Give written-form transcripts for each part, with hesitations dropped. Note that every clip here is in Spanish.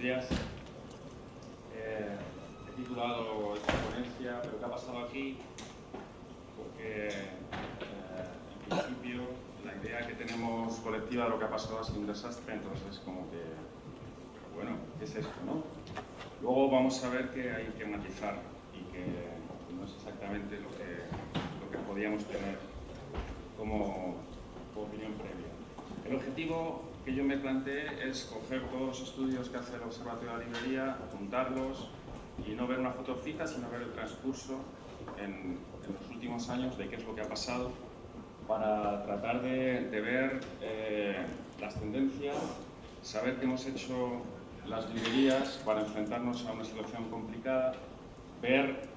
días. He titulado esta ponencia "¿Pero qué ha pasado aquí?", porque en principio la idea que tenemos colectiva de lo que ha pasado ha sido un desastre, entonces es como que, bueno, ¿qué es esto, no? Luego vamos a ver que hay que matizar y que no es exactamente lo que podíamos tener como opinión previa. El objetivo que yo me planteé es coger todos los estudios que hace el Observatorio de la Librería, juntarlos y no ver una foto fija, sino ver el transcurso en los últimos años de qué es lo que ha pasado, para tratar de ver las tendencias, saber qué hemos hecho las librerías para enfrentarnos a una situación complicada, ver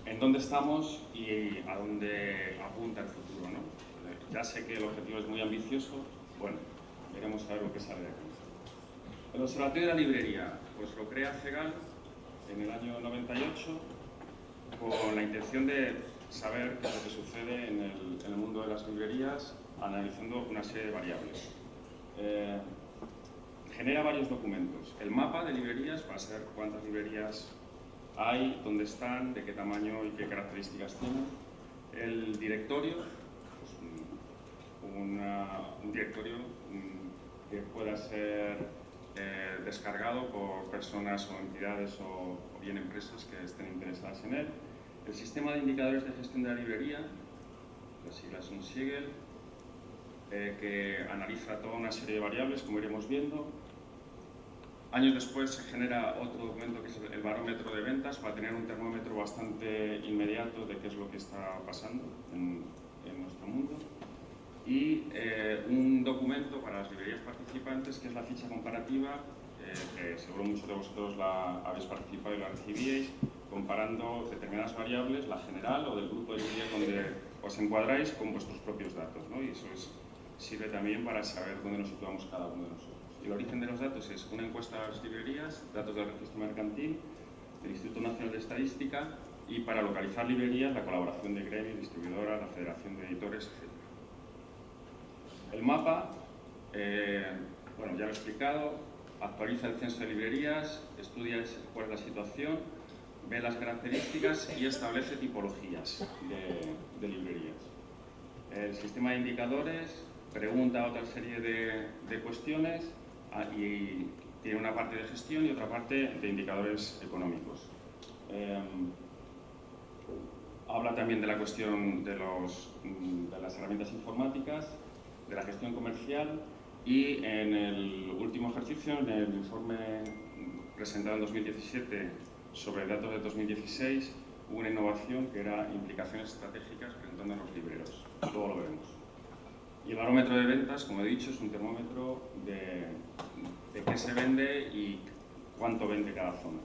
en dónde estamos y a dónde apunta el futuro, ¿no? Ya sé que el objetivo es muy ambicioso, bueno, veremos a ver lo que sale de aquí. El Observatorio de la Librería, pues lo crea CEGAL en el año 98 con la intención de saber qué es lo que sucede en el mundo de las librerías, analizando una serie de variables. Genera varios documentos. El mapa de librerías, para saber cuántas librerías hay, dónde están, de qué tamaño y qué características tienen. El directorio, pues un directorio que pueda ser descargado por personas o entidades o bien empresas que estén interesadas en él. El sistema de indicadores de gestión de la librería, las siglas son SIGEL, que analiza toda una serie de variables, como iremos viendo. Años después se genera otro documento que es el barómetro de ventas, para tener un termómetro bastante inmediato de qué es lo que está pasando en nuestro mundo. Y un documento para las librerías participantes, que es la ficha comparativa, que seguro muchos de vosotros la habéis participado y la recibíais, comparando determinadas variables, la general o del grupo de librerías donde os encuadráis, con vuestros propios datos, ¿no? Y eso sirve también para saber dónde nos situamos cada uno de nosotros. Y el origen de los datos es una encuesta a las librerías, datos del registro mercantil, del Instituto Nacional de Estadística, y para localizar librerías, la colaboración de gremios, distribuidoras, la Federación de Editores, etc. El mapa, bueno, ya lo he explicado, actualiza el censo de librerías, estudia cuál es la situación, ve las características y establece tipologías de librerías. El sistema de indicadores pregunta otra serie de cuestiones y tiene una parte de gestión y otra parte de indicadores económicos. Habla también de la cuestión de las herramientas informáticas, de la gestión comercial, y en el último ejercicio, en el informe presentado en 2017 sobre datos de 2016, hubo una innovación que era implicaciones estratégicas presentando a los libreros. Luego lo veremos. Y el barómetro de ventas, como he dicho, es un termómetro de qué se vende y cuánto vende cada zona.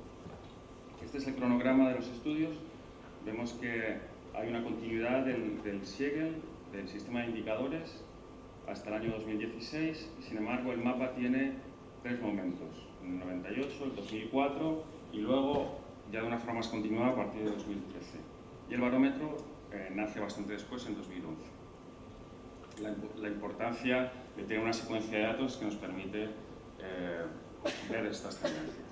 Este es el cronograma de los estudios. Vemos que hay una continuidad del SIGEL, del sistema de indicadores, hasta el año 2016, y sin embargo el mapa tiene tres momentos: en el 98, el 2004 y luego ya de una forma más continuada a partir de 2013. Y el barómetro nace bastante después, en 2011. La importancia de tener una secuencia de datos que nos permite ver estas tendencias.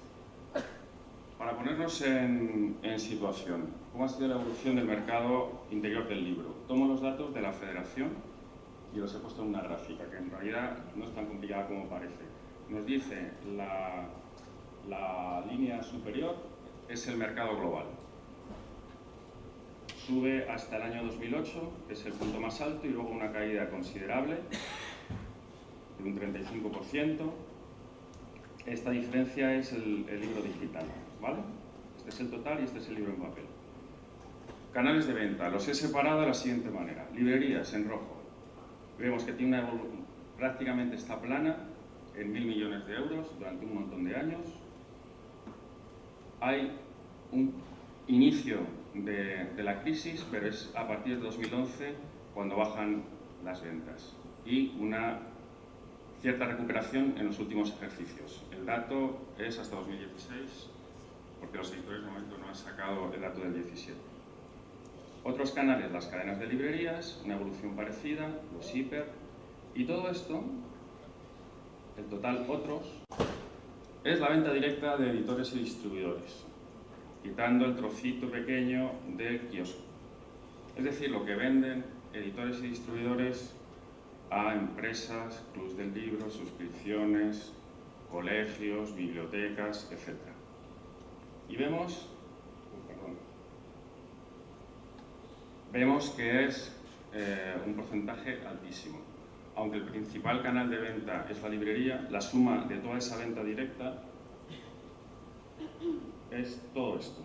Para ponernos en situación, ¿cómo ha sido la evolución del mercado interior del libro? Tomo los datos de la Federación y los he puesto en una gráfica, que en realidad no es tan complicada como parece. Nos dice la línea superior es el mercado global. Sube hasta el año 2008, que es el punto más alto, y luego una caída considerable de un 35%. Esta diferencia es el libro digital, ¿vale? Este es el total y este es el libro en papel. Canales de venta, los he separado de la siguiente manera. Librerías, en rojo. Vemos que tiene prácticamente está plana en 1.000 millones de euros durante un montón de años. Hay un inicio de la crisis, pero es a partir de 2011 cuando bajan las ventas, y una cierta recuperación en los últimos ejercicios. El dato es hasta 2016, porque los editores de momento no han sacado el dato del 17. Otros canales, las cadenas de librerías, una evolución parecida, los hiper, y todo esto, el total otros, es la venta directa de editores y distribuidores, quitando el trocito pequeño del kiosco. Es decir, lo que venden editores y distribuidores a empresas, clubs del libro, suscripciones, colegios, bibliotecas, etc. Y vemos que es un porcentaje altísimo. Aunque el principal canal de venta es la librería, la suma de toda esa venta directa es todo esto.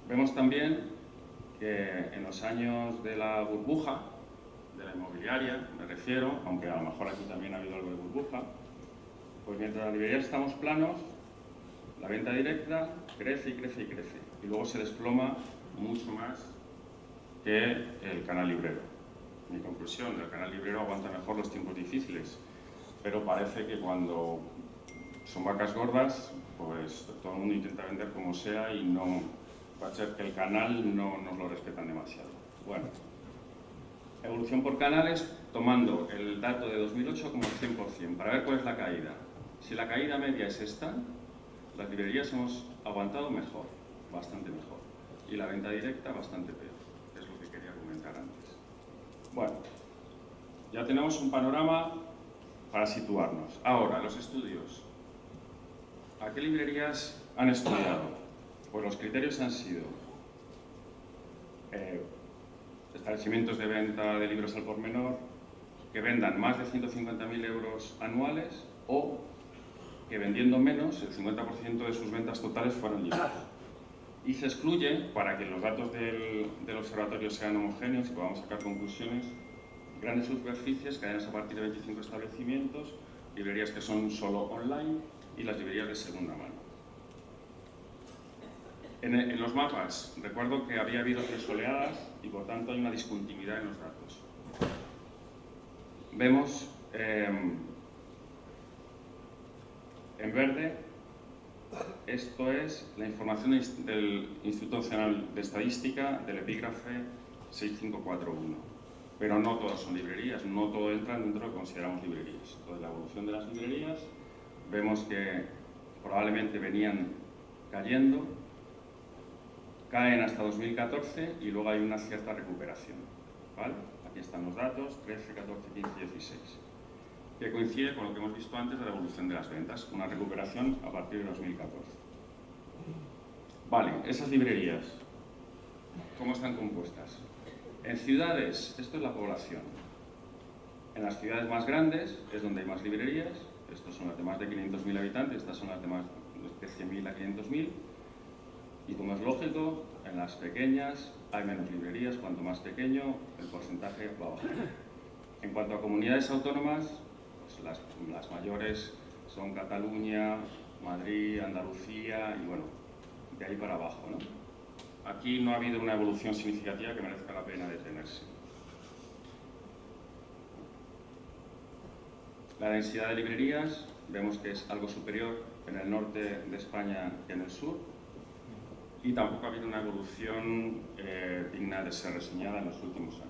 Vemos también que en los años de la burbuja, de la inmobiliaria, me refiero, aunque a lo mejor aquí también ha habido algo de burbuja, pues mientras las librerías estamos planos, la venta directa crece y crece y crece. Y luego se desploma mucho más que el canal librero. Mi conclusión, el canal librero aguanta mejor los tiempos difíciles, pero parece que cuando son vacas gordas, pues todo el mundo intenta vender como sea y no va a ser que el canal no nos lo respetan demasiado. Bueno, evolución por canales, tomando el dato de 2008 como el 100%, para ver cuál es la caída. Si la caída media es esta, las librerías hemos aguantado mejor, bastante mejor, y la venta directa bastante peor. Es lo que quería comentar antes. Bueno, ya tenemos un panorama para situarnos. Ahora, los estudios. ¿A qué librerías han estudiado? Pues los criterios han sido establecimientos de venta de libros al por menor que vendan más de 150.000 euros anuales o que vendiendo menos, el 50% de sus ventas totales fueran libros. Y se excluye, para que los datos del observatorio sean homogéneos y podamos sacar conclusiones, grandes superficies, cadenas a partir de 25 establecimientos, librerías que son solo online y las librerías de segunda mano. En los mapas, recuerdo que había habido 3 oleadas y por tanto hay una discontinuidad en los datos. Vemos en verde, esto es la información del Instituto Nacional de Estadística del epígrafe 6541. Pero no todas son librerías, no todo entran dentro de lo que consideramos librerías. Entonces, la evolución de las librerías, vemos que probablemente venían cayendo, caen hasta 2014 y luego hay una cierta recuperación. ¿Vale? Aquí están los datos, 13, 14, 15 y 16. Que coincide con lo que hemos visto antes de la evolución de las ventas, una recuperación a partir de 2014. Vale, esas librerías, ¿cómo están compuestas? En ciudades, esto es la población. En las ciudades más grandes es donde hay más librerías, estos son las de más de 500.000 habitantes, estas son las de más de 100.000 a 500.000. Y como es lógico, en las pequeñas hay menos librerías, cuanto más pequeño el porcentaje va a bajar. En cuanto a comunidades autónomas, pues las mayores son Cataluña, Madrid, Andalucía y bueno, de ahí para abajo, ¿no? Aquí no ha habido una evolución significativa que merezca la pena detenerse. La densidad de librerías vemos que es algo superior en el norte de España que en el sur y tampoco ha habido una evolución digna de ser reseñada en los últimos años.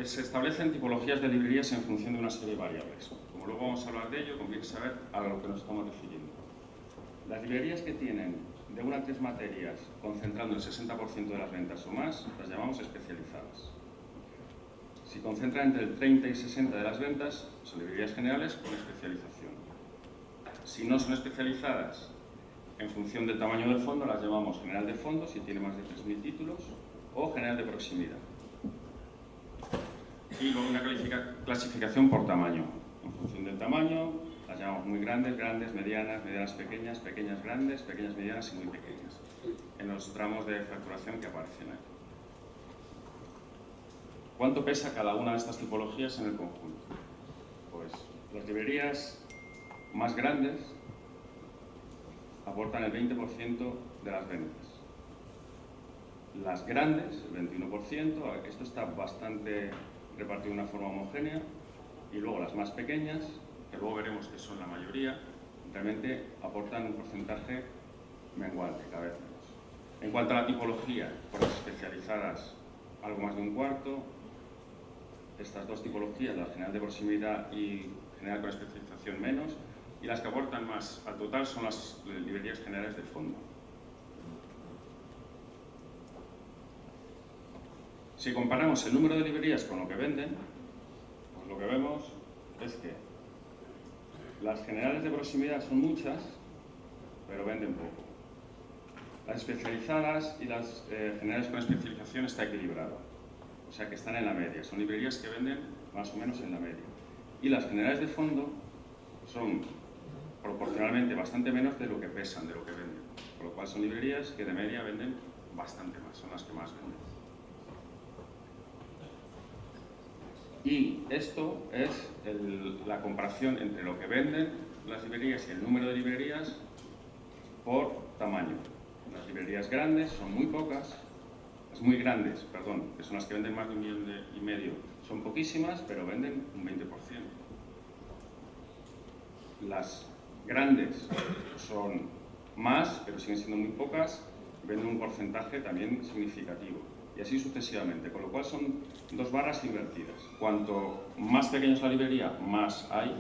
Se establecen tipologías de librerías en función de una serie de variables. Como luego vamos a hablar de ello, conviene saber a lo que nos estamos refiriendo. Las librerías que tienen de 1 a 3 materias, concentrando el 60% de las ventas o más, las llamamos especializadas. Si concentran entre el 30 y 60 de las ventas, son librerías generales con especialización. Si no son especializadas, en función del tamaño del fondo, las llamamos general de fondo, si tiene más de 3.000 títulos, o general de proximidad. Y luego una clasificación por tamaño. En función del tamaño, las llamamos muy grandes, grandes, medianas, medianas pequeñas, pequeñas grandes, pequeñas medianas y muy pequeñas, en los tramos de facturación que aparecen aquí. ¿Cuánto pesa cada una de estas tipologías en el conjunto? Pues las librerías más grandes aportan el 20% de las ventas. Las grandes, el 21%, esto está bastante repartido de una forma homogénea, y luego las más pequeñas, que luego veremos que son la mayoría, realmente aportan un porcentaje menguante, cada vez menos. En cuanto a la tipología, por las especializadas, algo más de un cuarto. Estas dos tipologías, la general de proximidad y general con especialización menos, y las que aportan más al total son las librerías generales de fondo. Si comparamos el número de librerías con lo que venden, pues lo que vemos es que las generales de proximidad son muchas, pero venden poco. Las especializadas y las generales con especialización está equilibrado, o sea que están en la media, son librerías que venden más o menos en la media. Y las generales de fondo son proporcionalmente bastante menos de lo que pesan, de lo que venden, por lo cual son librerías que de media venden bastante más, son las que más venden. Y esto es la comparación entre lo que venden las librerías y el número de librerías por tamaño. Las librerías grandes son muy pocas, las muy grandes, perdón, que son las que venden más de 1,5 millones, son poquísimas, pero venden un 20%. Las grandes son más, pero siguen siendo muy pocas, venden un porcentaje también significativo. Y así sucesivamente, con lo cual son dos barras invertidas. Cuanto más pequeña es la librería, más hay,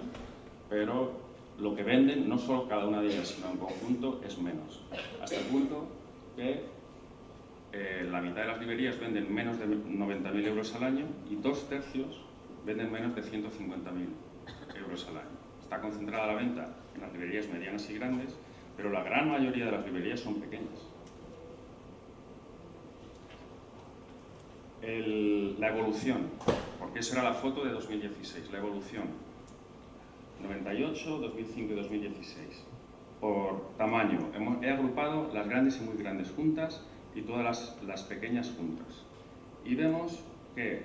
pero lo que venden, no solo cada una de ellas, sino en conjunto, es menos. Hasta el punto que la mitad de las librerías venden menos de 90.000 euros al año y 2/3 venden menos de 150.000 euros al año. Está concentrada la venta en las librerías medianas y grandes, pero la gran mayoría de las librerías son pequeñas. La evolución, porque eso era la foto de 2016, la evolución 98, 2005 y 2016. Por tamaño, he agrupado las grandes y muy grandes juntas y todas las pequeñas juntas. Y vemos que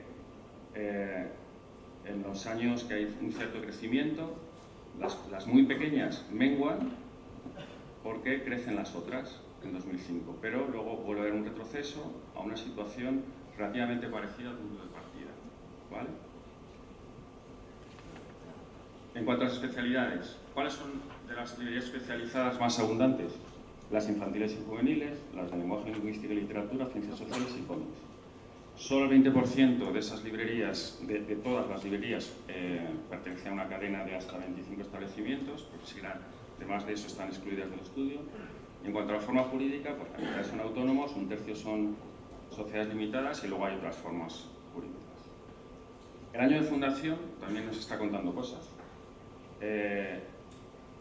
en los años que hay un cierto crecimiento, las muy pequeñas menguan porque crecen las otras en 2005, pero luego vuelve a haber un retroceso a una situación relativamente parecida al punto de partida, ¿vale? En cuanto a las especialidades, ¿cuáles son de las librerías especializadas más abundantes? Las infantiles y juveniles, las de lenguaje, lingüística y literatura, ciencias sociales y cómics. Solo el 20% de esas librerías, de todas las librerías, pertenecen a una cadena de hasta 25 establecimientos, porque si de más de eso están excluidas del estudio. Y en cuanto a la forma jurídica, pues la mitad son autónomos, 1/3 son sociedades limitadas y luego hay otras formas jurídicas. El año de fundación también nos está contando cosas.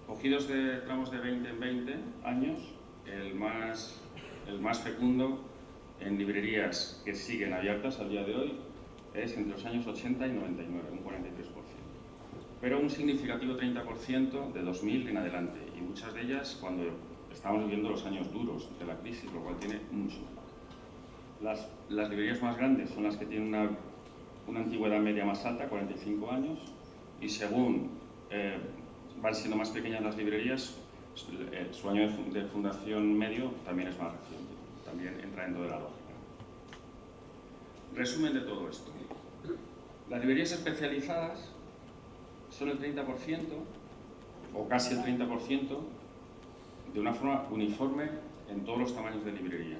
Cogidos de tramos de 20 en 20 años, el más fecundo en librerías que siguen abiertas al día de hoy es entre los años 80 y 99, un 43%. Pero un significativo 30% de 2000 en adelante, y muchas de ellas cuando estamos viviendo los años duros de la crisis, lo cual tiene mucho. Las librerías más grandes son las que tienen una antigüedad media más alta, 45 años, y según van siendo más pequeñas las librerías, su año de fundación medio también es más reciente, también entra dentro de la lógica. Resumen de todo esto. Las librerías especializadas son el 30%, o casi el 30%, de una forma uniforme en todos los tamaños de librería.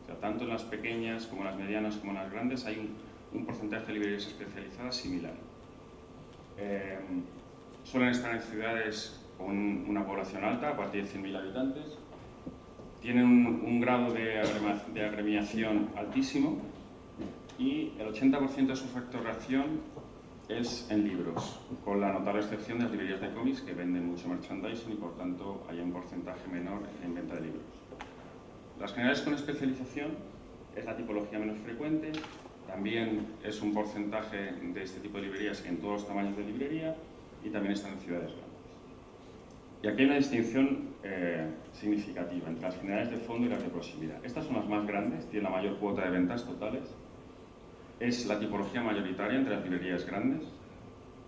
O sea, tanto en las pequeñas como en las medianas como en las grandes hay un porcentaje de librerías especializadas similar. Suelen estar en ciudades con una población alta, a partir de 100.000 habitantes. Tienen un grado de agremiación altísimo y el 80% de su facturación es en libros, con la notable excepción de las librerías de cómics que venden mucho merchandising y por tanto hay un porcentaje menor en venta de libros. Las generales con especialización es la tipología menos frecuente, también es un porcentaje de este tipo de librerías en todos los tamaños de librería y también están en ciudades grandes. Y aquí hay una distinción significativa entre las generales de fondo y las de proximidad. Estas son las más grandes, tienen la mayor cuota de ventas totales. Es la tipología mayoritaria entre las librerías grandes.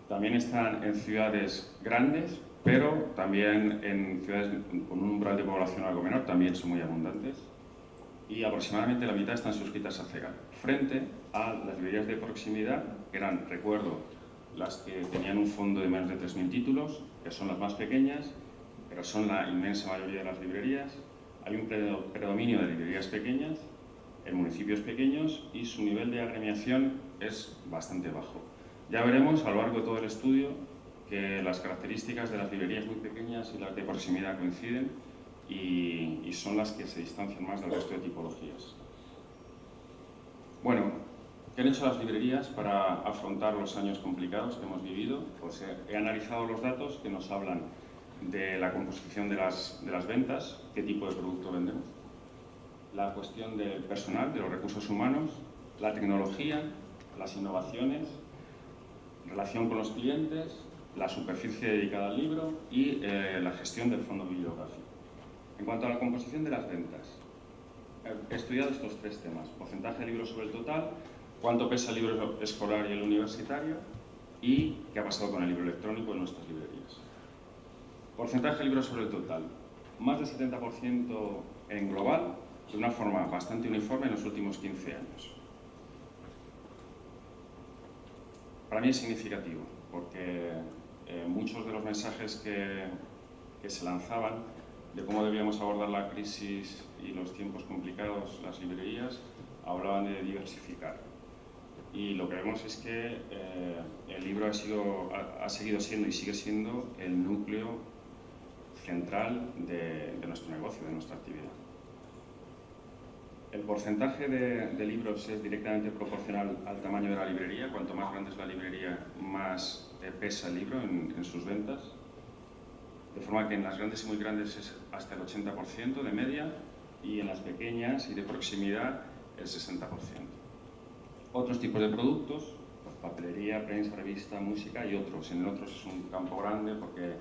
También están en ciudades grandes, pero también en ciudades con un umbral de población algo menor, también son muy abundantes. Y aproximadamente la mitad están suscritas a CEGA, frente a las librerías de proximidad, que eran, recuerdo, las que tenían un fondo de menos de 3.000 títulos, que son las más pequeñas, pero son la inmensa mayoría de las librerías. Hay un predominio de librerías pequeñas en municipios pequeños y su nivel de agremiación es bastante bajo. Ya veremos a lo largo de todo el estudio que las características de las librerías muy pequeñas y las de proximidad coinciden y son las que se distancian más del resto de tipologías. Bueno, ¿qué han hecho las librerías para afrontar los años complicados que hemos vivido? Pues he analizado los datos que nos hablan de la composición de las ventas, qué tipo de producto vendemos, la cuestión del personal, de los recursos humanos, la tecnología, las innovaciones, relación con los clientes, la superficie dedicada al libro y la gestión del fondo bibliográfico. En cuanto a la composición de las ventas, he estudiado estos tres temas: porcentaje de libros sobre el total, cuánto pesa el libro escolar y el universitario y qué ha pasado con el libro electrónico en nuestras librerías. Porcentaje de libros sobre el total, más del 70% en global, de una forma bastante uniforme en los últimos 15 años. Para mí es significativo, porque muchos de los mensajes que se lanzaban de cómo debíamos abordar la crisis y los tiempos complicados, las librerías, hablaban de diversificar. Y lo que vemos es que el libro ha seguido siendo y sigue siendo el núcleo central de nuestro negocio, de nuestra actividad. El porcentaje de libros es directamente proporcional al tamaño de la librería. Cuanto más grande es la librería, más pesa el libro en sus ventas. De forma que en las grandes y muy grandes es hasta el 80% de media y en las pequeñas y de proximidad el 60%. Otros tipos de productos, pues papelería, prensa, revista, música y otros. En otros es un campo grande porque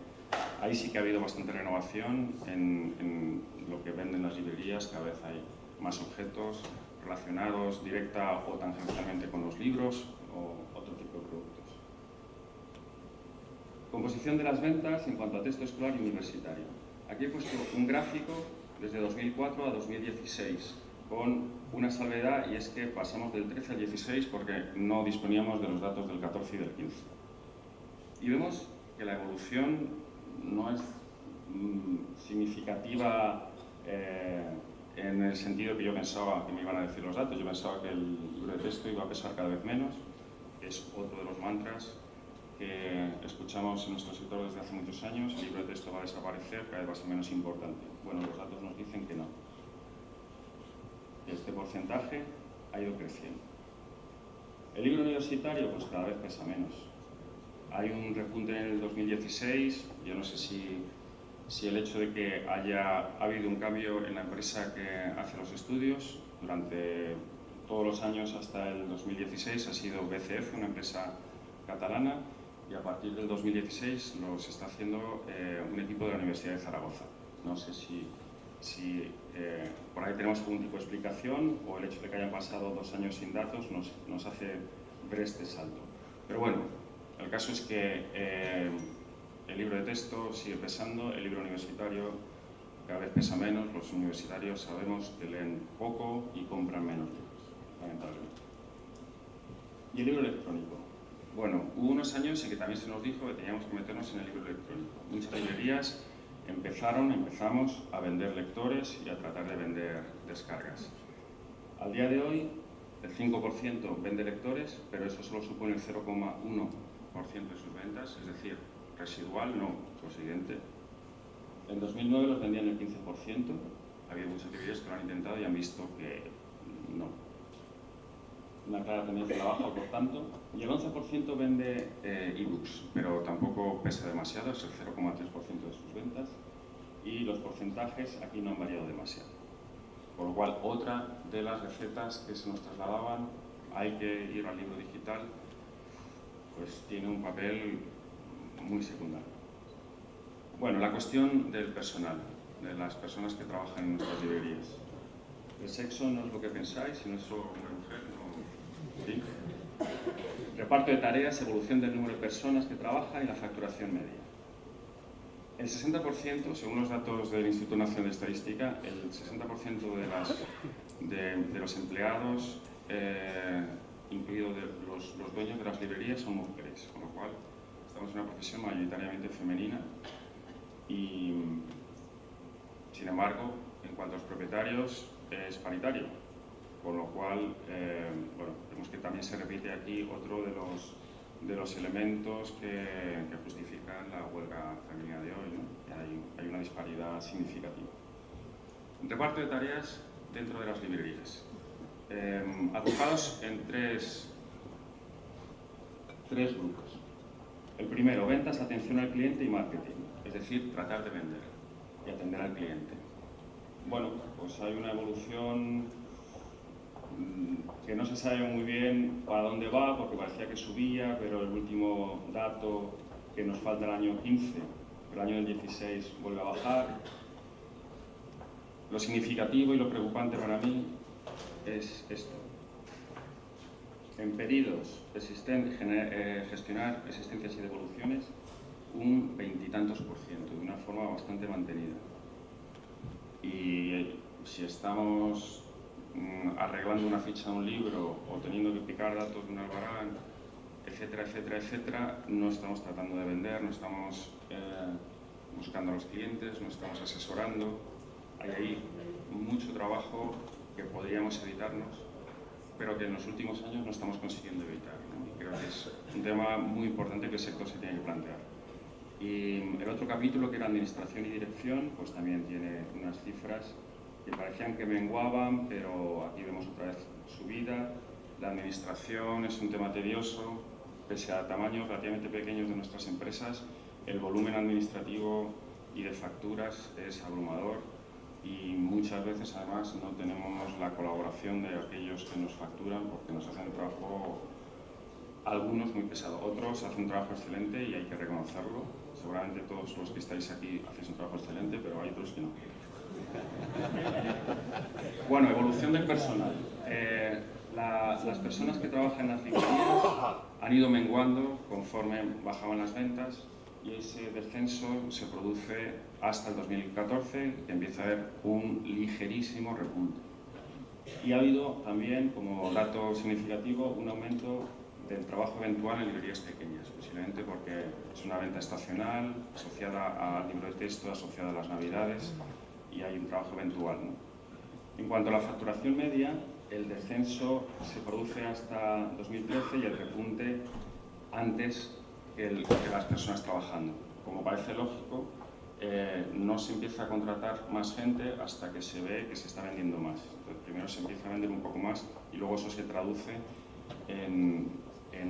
ahí sí que ha habido bastante renovación en lo que venden las librerías. Cada vez hay más objetos relacionados directa o tangencialmente con los libros o otro tipo de productos. Composición de las ventas en cuanto a texto escolar y universitario. Aquí he puesto un gráfico desde 2004 a 2016 con una salvedad, y es que pasamos del 13 al 16 porque no disponíamos de los datos del 14 y del 15. Y vemos que la evolución no es significativa en el sentido que yo pensaba que me iban a decir los datos. Yo pensaba que el libro de texto iba a pesar cada vez menos. Es otro de los mantras que escuchamos en nuestro sector desde hace muchos años. El libro de texto va a desaparecer, cada vez va a ser menos importante. Bueno, los datos nos dicen que no. Este porcentaje ha ido creciendo. El libro universitario, pues cada vez pesa menos. Hay un repunte en el 2016. Yo no sé si el hecho de que ha habido un cambio en la empresa que hace los estudios durante todos los años hasta el 2016 ha sido BCF, una empresa catalana, y a partir del 2016 los está haciendo un equipo de la Universidad de Zaragoza. No sé si por ahí tenemos algún tipo de explicación o el hecho de que hayan pasado 2 años sin datos nos hace ver este salto. Pero bueno, el caso es que el libro de texto sigue pesando, el libro universitario cada vez pesa menos. Los universitarios sabemos que leen poco y compran menos libros, lamentablemente. ¿Y el libro electrónico? Bueno, hubo unos años en que también se nos dijo que teníamos que meternos en el libro electrónico. Muchas librerías empezamos a vender lectores y a tratar de vender descargas. Al día de hoy, el 5% vende lectores, pero eso solo supone el 0,1% de sus ventas, es decir, residual, no, consiguiente. En 2009 los vendían el 15%, ha habido muchas librerías que lo han intentado y han visto que no. Una clara tendencia a la baja, por tanto, y el 11% vende ebooks, pero tampoco pesa demasiado, es el 0,3% de sus ventas, y los porcentajes aquí no han variado demasiado. Por lo cual, otra de las recetas que se nos trasladaban, hay que ir al libro digital, pues tiene un papel muy secundario. Bueno, la cuestión del personal, de las personas que trabajan en nuestras librerías. El sexo no es lo que pensáis, sino es solo hombre-mujer, ¿no? ¿Sí? Reparto de tareas, evolución del número de personas que trabajan y la facturación media. El 60%, según los datos del Instituto Nacional de Estadística, el 60% de los empleados, incluidos los dueños de las librerías, son mujeres, con lo cual estamos en una profesión mayoritariamente femenina y, sin embargo, en cuanto a los propietarios, es paritario, con lo cual, bueno, vemos que también se repite aquí otro de de los elementos que justifican la huelga femenina de hoy, ¿no? Hay una disparidad significativa. Reparto de tareas dentro de las librerías, agrupados en tres grupos. El primero, ventas, atención al cliente y marketing, es decir, tratar de vender y atender al cliente. Bueno, pues hay una evolución que no se sabe muy bien para dónde va, porque parecía que subía, pero el último dato que nos falta el año 15, el año del 16 vuelve a bajar. Lo significativo y lo preocupante para mí es esto. En pedidos, gestionar existencias y devoluciones, un 20 y tantos %, de una forma bastante mantenida. Y si estamos arreglando una ficha de un libro o teniendo que picar datos de un albarán, etcétera, etcétera, etcétera, no estamos tratando de vender, no estamos buscando a los clientes, no estamos asesorando. Hay ahí mucho trabajo que podríamos evitarnos, pero que en los últimos años no estamos consiguiendo evitar, ¿no? Y creo que es un tema muy importante que el sector se tiene que plantear. Y el otro capítulo, que era administración y dirección, pues también tiene unas cifras que parecían que menguaban, pero aquí vemos otra vez subida. La administración es un tema tedioso, pese a tamaños relativamente pequeños de nuestras empresas, el volumen administrativo y de facturas es abrumador. Y muchas veces además no tenemos la colaboración de aquellos que nos facturan, porque nos hacen un trabajo, algunos muy pesado, otros hacen un trabajo excelente y hay que reconocerlo. Seguramente todos los que estáis aquí hacéis un trabajo excelente, pero hay otros que no. Bueno, evolución del personal. Las personas que trabajan en las librerías han ido menguando conforme bajaban las ventas, y ese descenso se produce hasta el 2014, que empieza a haber un ligerísimo repunte. Y ha habido también, como dato significativo, un aumento del trabajo eventual en librerías pequeñas, posiblemente porque es una venta estacional, asociada al libro de texto, asociada a las navidades, y hay un trabajo eventual, ¿no? En cuanto a la facturación media, el descenso se produce hasta 2013 y el repunte antes que las personas trabajando. Como parece lógico, no se empieza a contratar más gente hasta que se ve que se está vendiendo más. Entonces, primero se empieza a vender un poco más y luego eso se traduce en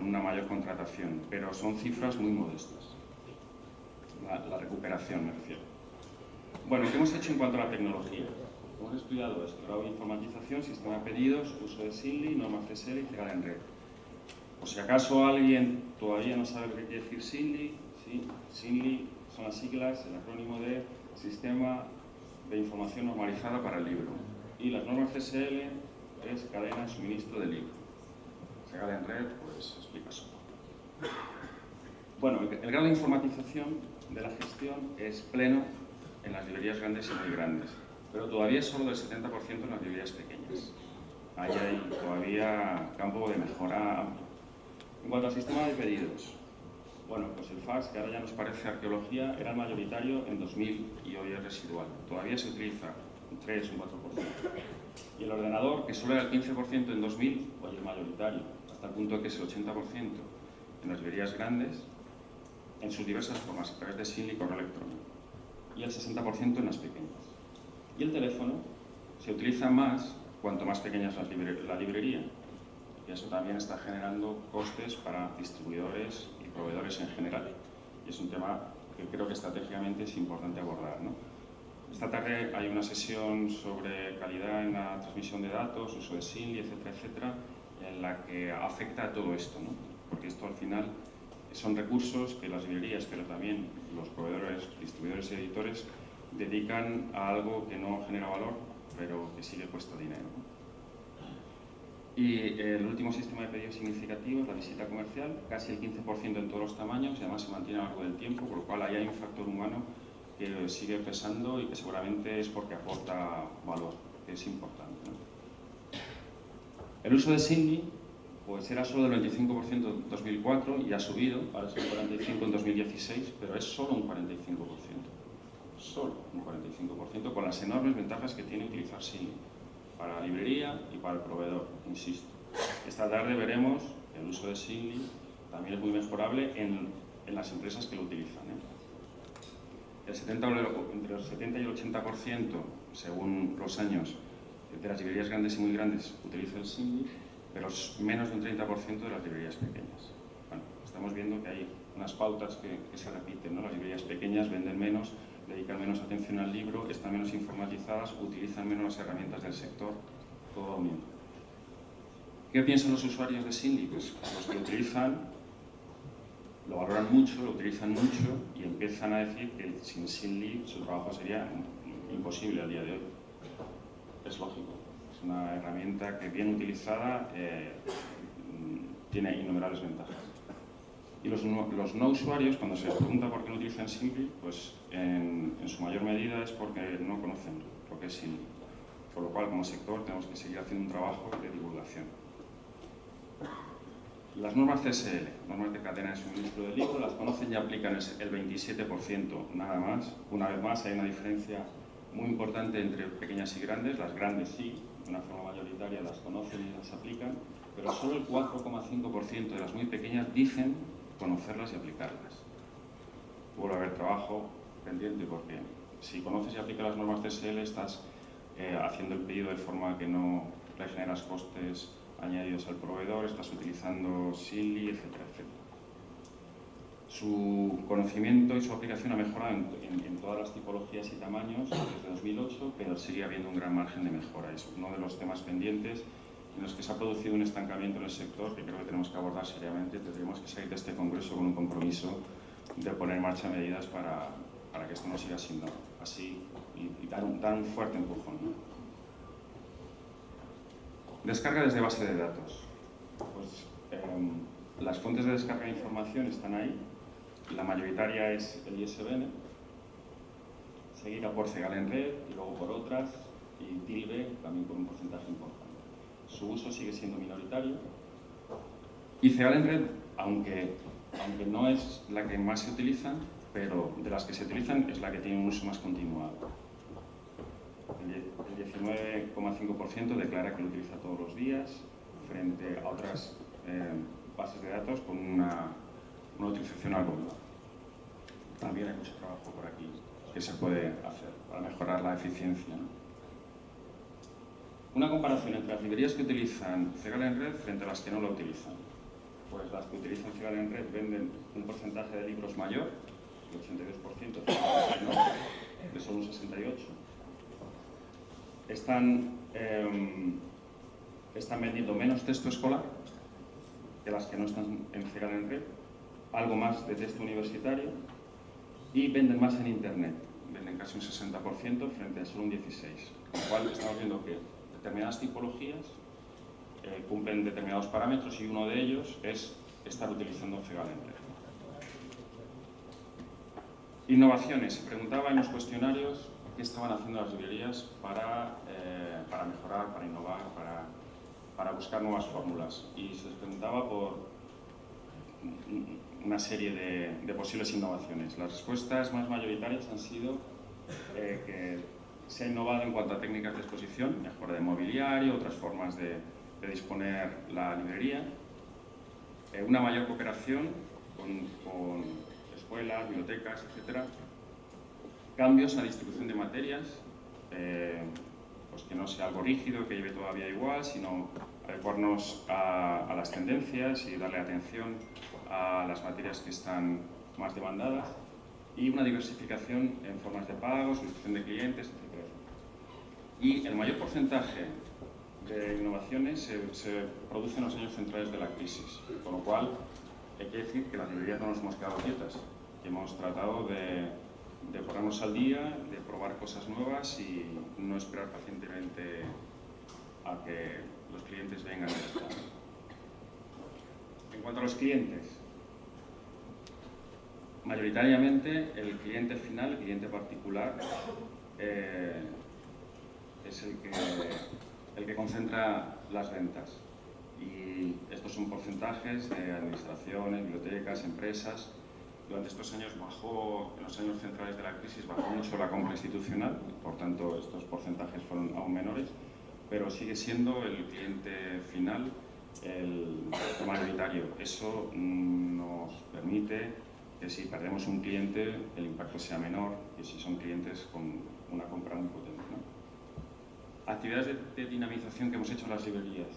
una mayor contratación, pero son cifras muy modestas. La recuperación, me refiero. Bueno, ¿qué hemos hecho en cuanto a la tecnología? Hemos estudiado esto: grado de informatización, sistema de pedidos, uso de SINLI, norma CSL y llegada en red. Por si acaso alguien todavía no sabe lo que quiere decir SINLI, ¿sí? SINLI son las siglas, el acrónimo de Sistema de Información Normalizada para el Libro. Y las normas CSL es cadena de suministro del libro. Llegada en red, pues explica eso. Bueno, el grado de informatización de la gestión es pleno en las librerías grandes y muy grandes, pero todavía es solo del 70% en las librerías pequeñas. Ahí hay todavía campo de mejora amplio. En cuanto al sistema de pedidos, bueno, pues el fax, que ahora ya nos parece arqueología, era el mayoritario en 2000 y hoy es residual. Todavía se utiliza un 3 o un 4%. Y el ordenador, que solo era el 15% en 2000, hoy es mayoritario, hasta el punto de que es el 80% en las librerías grandes, en sus diversas formas, a través de SINLI y correo electrónico, y el 60% en las pequeñas. Y el teléfono se utiliza más cuanto más pequeña es la librería, y eso también está generando costes para distribuidores y proveedores en general. Y es un tema que creo que estratégicamente es importante abordar, ¿no? Esta tarde hay una sesión sobre calidad en la transmisión de datos, uso de SINLI, etcétera, etcétera, en la que afecta a todo esto, ¿no? Porque esto al final son recursos que las librerías, pero también los proveedores, distribuidores y editores dedican a algo que no genera valor, pero que sí le cuesta dinero, ¿no? Y el último sistema de pedidos significativo es la visita comercial, casi el 15% en todos los tamaños, y además se mantiene a lo largo del tiempo, por lo cual ahí hay un factor humano que sigue pesando y que seguramente es porque aporta valor, que es importante, ¿no? El uso de SINLI pues era solo del 25% en 2004 y ha subido, ahora es un 45% en 2016, pero es solo un 45%. Solo un 45%, con las enormes ventajas que tiene utilizar SINLI para la librería y para el proveedor, insisto. Esta tarde veremos el uso de SINLI también es muy mejorable en las empresas que lo utilizan, ¿eh? Entre el 70 y el 80%, según los años, de las librerías grandes y muy grandes utiliza el Simli, pero es menos de un 30% de las librerías pequeñas. Bueno, estamos viendo que hay unas pautas que se repiten, ¿no? Las librerías pequeñas venden menos, dedican menos atención al libro, están menos informatizadas, utilizan menos las herramientas del sector, todo aumenta. ¿Qué piensan los usuarios de Simli? Pues los que lo utilizan lo valoran mucho, lo utilizan mucho y empiezan a decir que sin Simli su trabajo sería imposible al día de hoy. Es lógico, es una herramienta que bien utilizada tiene innumerables ventajas. Y los no usuarios, cuando se les pregunta por qué no utilizan Simli, pues en su mayor medida es porque no conocen lo que es Simli. Por lo cual, como sector, tenemos que seguir haciendo un trabajo de divulgación. Las normas CSL, normas de cadena de suministro del libro, las conocen y aplican el 27%, nada más. Una vez más, hay una diferencia muy importante entre pequeñas y grandes. Las grandes sí, de una forma mayoritaria las conocen y las aplican, pero solo el 4,5% de las muy pequeñas dicen conocerlas y aplicarlas. Vuelve a haber trabajo pendiente porque si conoces y aplicas las normas CSL estás haciendo el pedido de forma que no le generas costes añadidos al proveedor, estás utilizando Simli, etcétera, etcétera. Su conocimiento y su aplicación ha mejorado en todas las tipologías y tamaños desde 2008, pero sigue habiendo un gran margen de mejora. Es uno de los temas pendientes en los que se ha producido un estancamiento en el sector que creo que tenemos que abordar seriamente. Tendremos que salir de este congreso con un compromiso de poner en marcha medidas para que esto no siga siendo así y dar un fuerte empujón, ¿no? Descarga desde base de datos. Pues, las fuentes de descarga de información están ahí. La mayoritaria es el ISBN, seguida por Cegal en Red y luego por otras, y Tilbe también con un porcentaje importante. Su uso sigue siendo minoritario. Y Cegal en Red, aunque no es la que más se utiliza, pero de las que se utilizan es la que tiene un uso más continuado. El 19,5% declara que lo utiliza todos los días, frente a otras bases de datos con una utilización algo menor. También hay mucho trabajo por aquí que se puede hacer para mejorar la eficiencia, ¿no? Una comparación entre las librerías que utilizan Cegal en Red frente a las que no lo utilizan. Pues las que utilizan Cegal en Red venden un porcentaje de libros mayor, el 82%, de solo un 68%. Están vendiendo menos texto escolar que las que no están en Cegal en Red, algo más de texto universitario y venden más en Internet, venden casi un 60% frente a solo un 16%. Con lo cual estamos viendo que determinadas tipologías cumplen determinados parámetros y uno de ellos es estar utilizando Cegal en Red. Innovaciones. Se preguntaba en los cuestionarios qué estaban haciendo las librerías para mejorar, para innovar, para buscar nuevas fórmulas. Y se les preguntaba por una serie de posibles innovaciones. Las respuestas más mayoritarias han sido que se ha innovado en cuanto a técnicas de exposición, mejora de mobiliario, otras formas de disponer la librería, una mayor cooperación con escuelas, bibliotecas, etc. Cambios en la distribución de materias, pues que no sea algo rígido, que lleve todavía igual, sino adecuarnos a las tendencias y darle atención a las materias que están más demandadas, y una diversificación en formas de pago, suscripción de clientes, etc. Y el mayor porcentaje de innovaciones se produce en los años centrales de la crisis, con lo cual hay que decir que las librerías no nos hemos quedado quietas, que hemos tratado de ponernos al día, de probar cosas nuevas y no esperar pacientemente a que los clientes vengan. En cuanto a los clientes, mayoritariamente el cliente final, el cliente particular, es el que concentra las ventas. Y estos son porcentajes de administraciones, bibliotecas, empresas. Durante estos años bajó, en los años centrales de la crisis, bajó mucho la compra institucional, por tanto estos porcentajes fueron aún menores, pero sigue siendo el cliente final el mayoritario. Eso nos permite que si perdemos un cliente, el impacto sea menor que si son clientes con una compra muy potente, ¿no? Actividades de dinamización que hemos hecho en las librerías.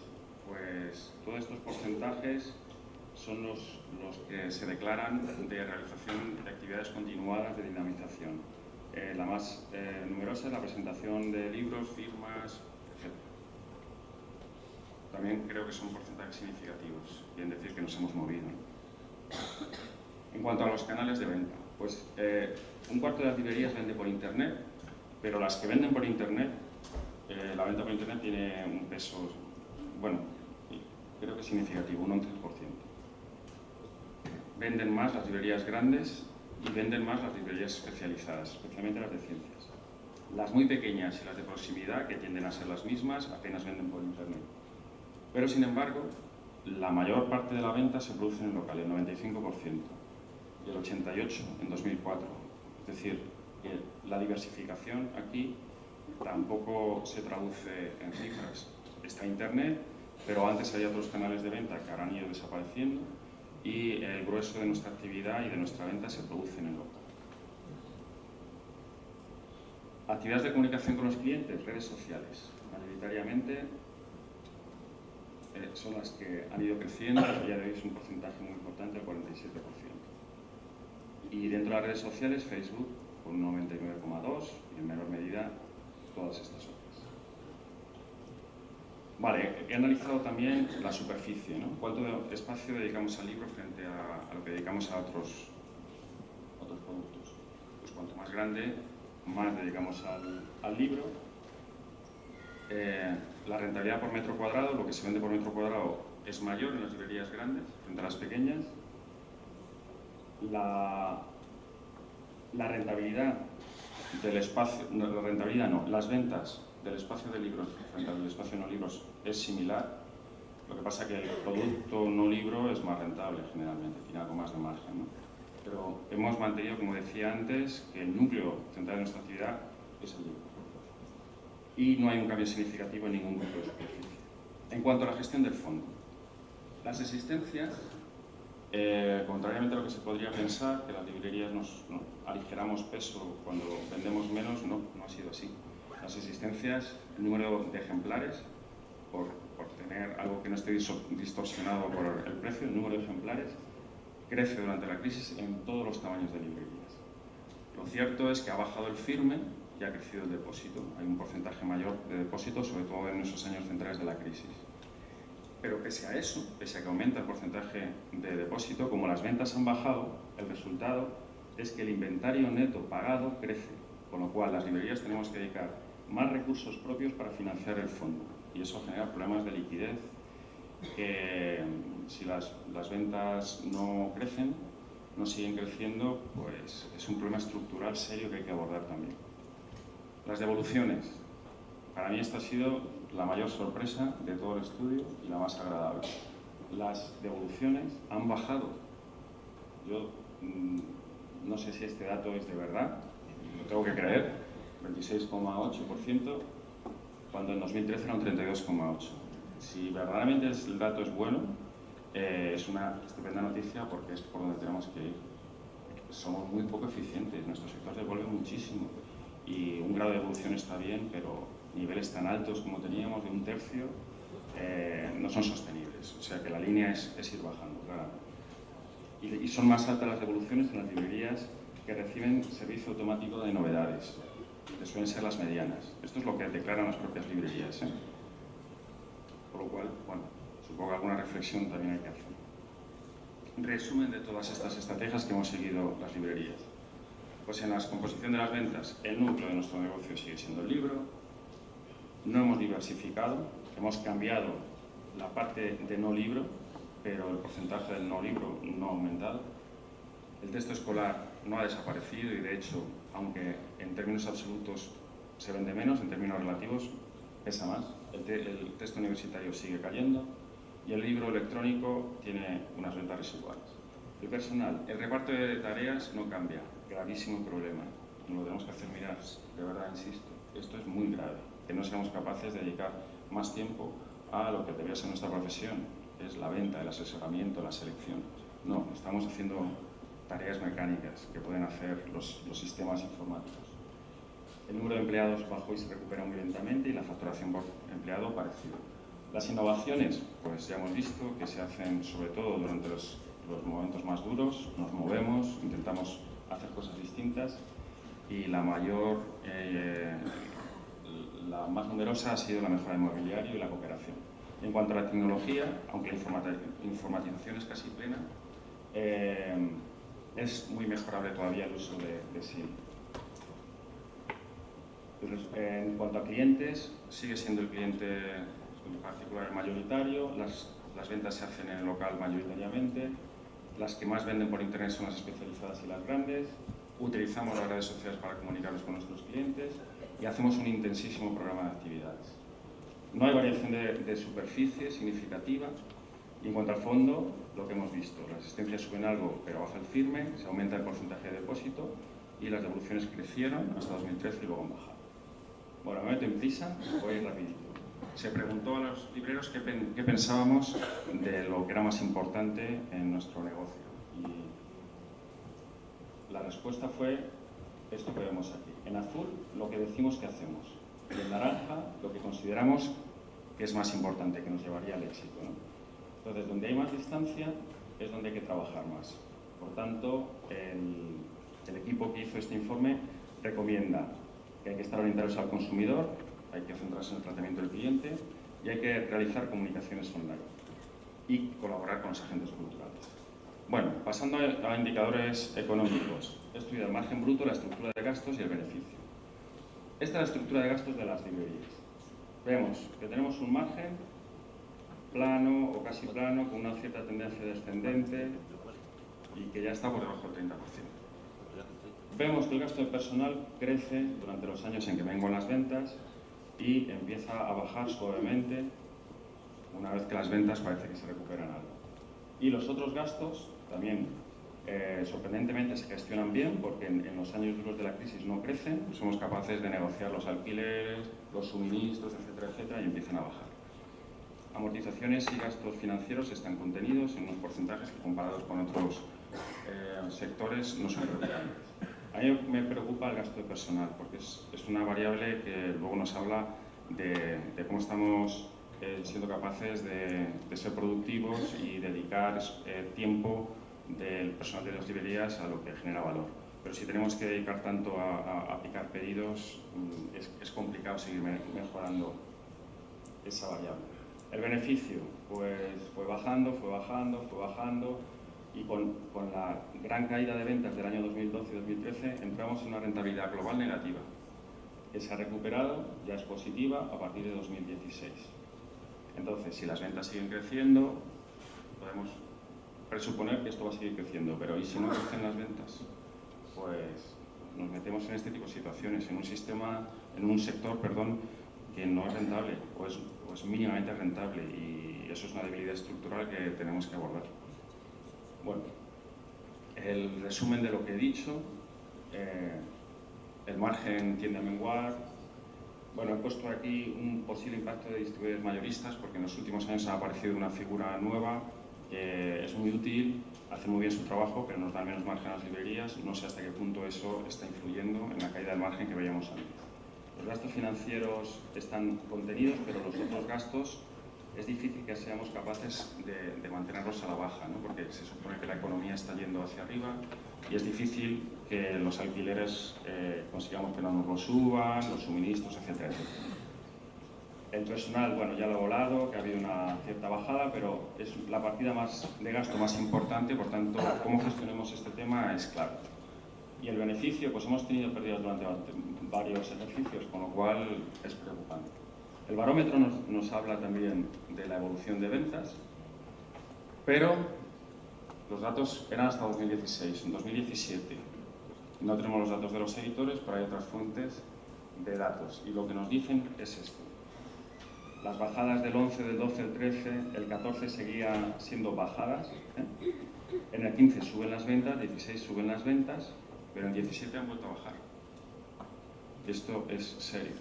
Pues todos estos porcentajes son los que se declaran de realización de actividades continuadas de dinamización. La más numerosa es la presentación de libros, firmas, etc. También creo que son porcentajes significativos, bien decir que nos hemos movido, ¿no? En cuanto a los canales de venta, pues un cuarto de las librerías vende por Internet, pero las que venden por Internet, la venta por Internet tiene un peso, bueno, creo que significativo, un 11%. Venden más las librerías grandes y venden más las librerías especializadas, especialmente las de ciencias. Las muy pequeñas y las de proximidad, que tienden a ser las mismas, apenas venden por Internet. Pero, sin embargo, la mayor parte de la venta se produce en el local, el 95%, y el 88% en 2004. Es decir, que la diversificación aquí tampoco se traduce en cifras. Está Internet, pero antes había otros canales de venta que ahora han ido desapareciendo y el grueso de nuestra actividad y de nuestra venta se produce en el local. Actividades de comunicación con los clientes, redes sociales. Mayoritariamente son las que han ido creciendo, a día de hoy es un porcentaje muy importante, el 47%. Y dentro de las redes sociales, Facebook con un 99,2% y en menor medida todas estas otras. Vale, he analizado también la superficie, ¿no? ¿Cuánto espacio dedicamos al libro frente a lo que dedicamos a otros productos? Pues cuanto más grande, más dedicamos al libro. La rentabilidad por metro cuadrado, lo que se vende por metro cuadrado, es mayor en las librerías grandes frente a las pequeñas. La rentabilidad del espacio, las ventas del espacio de libros frente al espacio de no libros es similar. Lo que pasa es que el producto no libro es más rentable generalmente, tiene algo más de margen, ¿no? Pero hemos mantenido, como decía antes, que el núcleo central de nuestra actividad es el libro. Y no hay un cambio significativo en ningún grupo de superficie. En cuanto a la gestión del fondo, las existencias, contrariamente a lo que se podría pensar, que las librerías nos aligeramos peso cuando vendemos menos, no ha sido así. Las existencias, el número de ejemplares, por tener algo que no esté distorsionado por el precio, el número de ejemplares crece durante la crisis en todos los tamaños de librerías. Lo cierto es que ha bajado el firme y ha crecido el depósito. Hay un porcentaje mayor de depósito, sobre todo en esos años centrales de la crisis. Pero pese a eso, pese a que aumenta el porcentaje de depósito, como las ventas han bajado, el resultado es que el inventario neto pagado crece, con lo cual las librerías tenemos que dedicar más recursos propios para financiar el fondo. Y eso genera problemas de liquidez que, si las ventas no crecen, no siguen creciendo, pues es un problema estructural serio que hay que abordar también. Las devoluciones. Para mí esta ha sido la mayor sorpresa de todo el estudio y la más agradable. Las devoluciones han bajado. Yo no sé si este dato es de verdad, lo tengo que creer, 26,8%, cuando en 2013 era un 32,8%. Si verdaderamente el dato es bueno, es una estupenda noticia porque es por donde tenemos que ir. Somos muy poco eficientes, nuestro sector devuelve muchísimo y un grado de devolución está bien, pero niveles tan altos como teníamos de un tercio no son sostenibles. O sea que la línea es ir bajando, claramente. Y son más altas las devoluciones en las librerías que reciben servicio automático de novedades, que suelen ser las medianas. Esto es lo que declaran las propias librerías, ¿eh? Por lo cual, bueno, supongo que alguna reflexión también hay que hacer. Resumen de todas estas estrategias que hemos seguido las librerías. Pues en la composición de las ventas, el núcleo de nuestro negocio sigue siendo el libro. No hemos diversificado, hemos cambiado la parte de no libro, pero el porcentaje del no libro no ha aumentado. El texto escolar no ha desaparecido y, de hecho, aunque en términos absolutos se vende menos, en términos relativos pesa más. El texto universitario sigue cayendo y el libro electrónico tiene unas ventas residuales. El personal, el reparto de tareas no cambia, gravísimo problema. Nos lo tenemos que hacer mirar, de verdad, insisto, esto es muy grave, que no seamos capaces de dedicar más tiempo a lo que debería ser nuestra profesión, que es la venta, el asesoramiento, la selección. No, estamos haciendo tareas mecánicas que pueden hacer los sistemas informáticos. El número de empleados bajó y se recupera muy lentamente y la facturación por empleado parecido. Las innovaciones, pues ya hemos visto que se hacen sobre todo durante los momentos más duros, nos movemos, intentamos hacer cosas distintas y la más numerosa ha sido la mejora del mobiliario y la cooperación. En cuanto a la tecnología, aunque la informatización es casi plena, es muy mejorable todavía el uso de SIM. En cuanto a clientes, sigue siendo el cliente particular mayoritario, las ventas se hacen en el local mayoritariamente, las que más venden por internet son las especializadas y las grandes, utilizamos las redes sociales para comunicarnos con nuestros clientes y hacemos un intensísimo programa de actividades. No hay variación de superficie significativa y en cuanto al fondo, lo que hemos visto, las asistencias suben algo pero baja el firme, se aumenta el porcentaje de depósito y las devoluciones crecieron hasta 2013 y luego han bajado. Bueno, me meto en prisa, voy a ir rapidito. Se preguntó a los libreros qué pensábamos de lo que era más importante en nuestro negocio y la respuesta fue esto que vemos aquí. En azul, lo que decimos que hacemos y en naranja, lo que consideramos que es más importante, que nos llevaría al éxito, ¿no? Entonces, donde hay más distancia es donde hay que trabajar más. Por tanto, el equipo que hizo este informe recomienda que hay que estar orientados al consumidor, hay que centrarse en el tratamiento del cliente y hay que realizar comunicaciones online y colaborar con los agentes culturales. Bueno, pasando a indicadores económicos, he estudiado el margen bruto, la estructura de gastos y el beneficio. Esta es la estructura de gastos de las librerías. Vemos que tenemos un margen plano o casi plano con una cierta tendencia descendente y que ya está por debajo del 30%. Vemos que el gasto de personal crece durante los años en que menguan las ventas y empieza a bajar suavemente una vez que las ventas parece que se recuperan algo. Y los otros gastos también sorprendentemente se gestionan bien porque en los años duros de la crisis no crecen, somos capaces de negociar los alquileres, los suministros, etcétera, etcétera, y empiezan a bajar. Amortizaciones y gastos financieros están contenidos en unos porcentajes que comparados con otros sectores no son preocupantes. A mí me preocupa el gasto de personal porque es una variable que luego nos habla de cómo estamos siendo capaces de ser productivos y dedicar tiempo del personal de las librerías a lo que genera valor. Pero si tenemos que dedicar tanto a picar pedidos, es complicado seguir mejorando esa variable. El beneficio, pues fue bajando y con la gran caída de ventas del año 2012 y 2013 entramos en una rentabilidad global negativa, que se ha recuperado, ya es positiva a partir de 2016. Entonces, si las ventas siguen creciendo, podemos presuponer que esto va a seguir creciendo, pero ¿y si no crecen las ventas? Pues nos metemos en este tipo de situaciones, en un sector, que no es rentable o es mínimamente rentable y eso es una debilidad estructural que tenemos que abordar. Bueno, el resumen de lo que he dicho, el margen tiende a menguar. Bueno, he puesto aquí un posible impacto de distribuidores mayoristas porque en los últimos años ha aparecido una figura nueva que es muy útil, hace muy bien su trabajo, pero nos da menos margen a las librerías. No sé hasta qué punto eso está influyendo en la caída del margen que veíamos antes. Los gastos financieros están contenidos, pero los otros gastos es difícil que seamos capaces de mantenerlos a la baja, ¿no? Porque se supone que la economía está yendo hacia arriba y es difícil que los alquileres consigamos que no nos lo suban, los suministros, etcétera, etcétera. El personal, bueno, ya lo he volado, que ha habido una cierta bajada, pero es la partida de gasto más importante, por tanto, cómo gestionemos este tema es clave. Y el beneficio, pues hemos tenido pérdidas durante varios ejercicios, con lo cual es preocupante. El barómetro nos habla también de la evolución de ventas, pero los datos eran hasta 2016. En 2017 no tenemos los datos de los editores, pero hay otras fuentes de datos. Y lo que nos dicen es esto. Las bajadas del 11, del 12, del 13, el 14 seguían siendo bajadas. En el 15 suben las ventas, 16 suben las ventas, pero en 17 han vuelto a bajar. Esto es serio,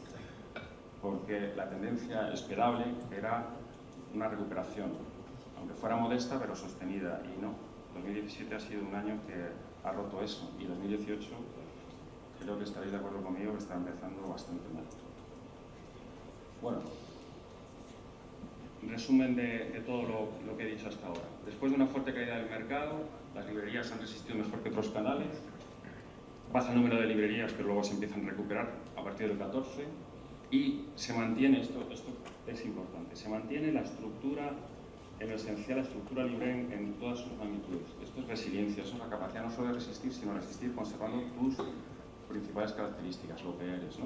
porque la tendencia esperable era una recuperación, aunque fuera modesta, pero sostenida, y no. 2017 ha sido un año que ha roto eso, y 2018 creo que estaréis de acuerdo conmigo que está empezando bastante mal. Bueno, resumen de todo lo que he dicho hasta ahora. Después de una fuerte caída del mercado, las librerías han resistido mejor que otros canales. Baja el número de librerías, pero luego se empiezan a recuperar a partir del 14. Y se mantiene, esto es importante, se mantiene la estructura, en lo esencial, la estructura libre en todas sus magnitudes. Esto es resiliencia, eso es la capacidad no solo de resistir, sino resistir conservando tus principales características, lo que eres, ¿no?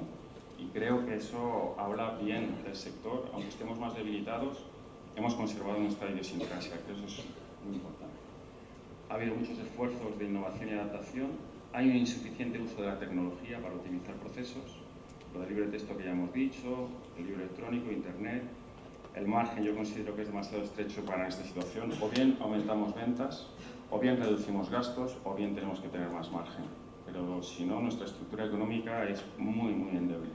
Y creo que eso habla bien del sector, aunque estemos más debilitados, hemos conservado nuestra idiosincrasia, que eso es muy importante. Ha habido muchos esfuerzos de innovación y adaptación, hay un insuficiente uso de la tecnología para optimizar procesos, lo del libre texto que ya hemos dicho, el libro electrónico, internet, el margen yo considero que es demasiado estrecho para esta situación, o bien aumentamos ventas, o bien reducimos gastos, o bien tenemos que tener más margen. Pero si no, nuestra estructura económica es muy endeble.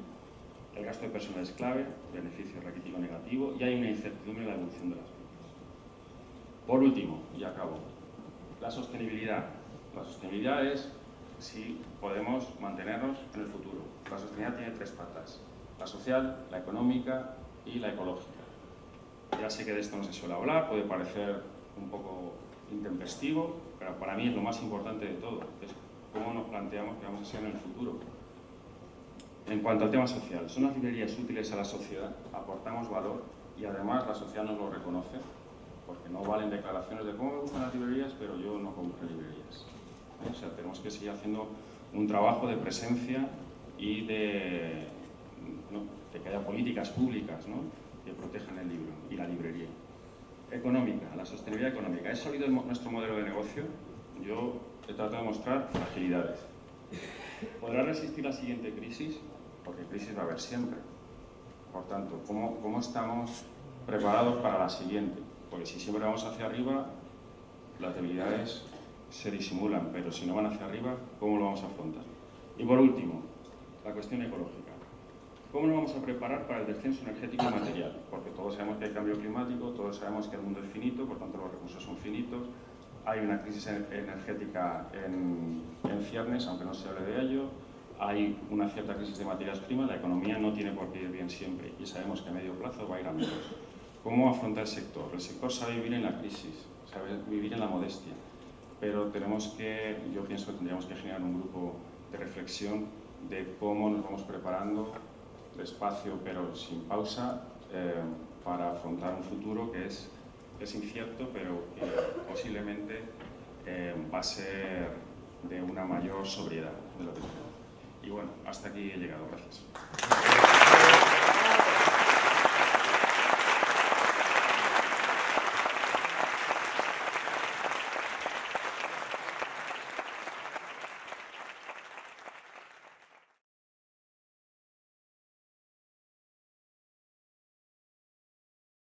El gasto de personal es clave, beneficio raquítico negativo, y hay una incertidumbre en la evolución de las ventas. Por último, y acabo, la sostenibilidad. La sostenibilidad es si podemos mantenernos en el futuro. La sostenibilidad tiene tres patas: la social, la económica y la ecológica. Ya sé que de esto no se suele hablar, puede parecer un poco intempestivo, pero para mí es lo más importante de todo, es cómo nos planteamos que vamos a ser en el futuro. En cuanto al tema social, son las librerías útiles a la sociedad, aportamos valor y además la sociedad nos lo reconoce, porque no valen declaraciones de cómo me gustan las librerías, pero yo no compro librerías. O sea, tenemos que seguir haciendo un trabajo de presencia y de que haya políticas públicas, ¿no?, que protejan el libro y la librería. Económica, la sostenibilidad económica. ¿Es sólido nuestro modelo de negocio? Yo he tratado de mostrar fragilidades. ¿Podrá resistir la siguiente crisis? Porque crisis va a haber siempre. Por tanto, ¿cómo estamos preparados para la siguiente? Porque si siempre vamos hacia arriba, las debilidades se disimulan, pero si no van hacia arriba, ¿cómo lo vamos a afrontar? Y por último, la cuestión ecológica. ¿Cómo nos vamos a preparar para el descenso energético y material? Porque todos sabemos que hay cambio climático, todos sabemos que el mundo es finito, por tanto los recursos son finitos. Hay una crisis energética en ciernes, aunque no se hable de ello. Hay una cierta crisis de materias primas, la economía no tiene por qué ir bien siempre y sabemos que a medio plazo va a ir a menos. ¿Cómo afrontar el sector? El sector sabe vivir en la crisis, sabe vivir en la modestia, pero yo pienso que tendríamos que generar un grupo de reflexión de cómo nos vamos preparando despacio pero sin pausa para afrontar un futuro que es incierto, pero que posiblemente va a ser de una mayor sobriedad de lo que tenemos. Y bueno, hasta aquí he llegado. Gracias.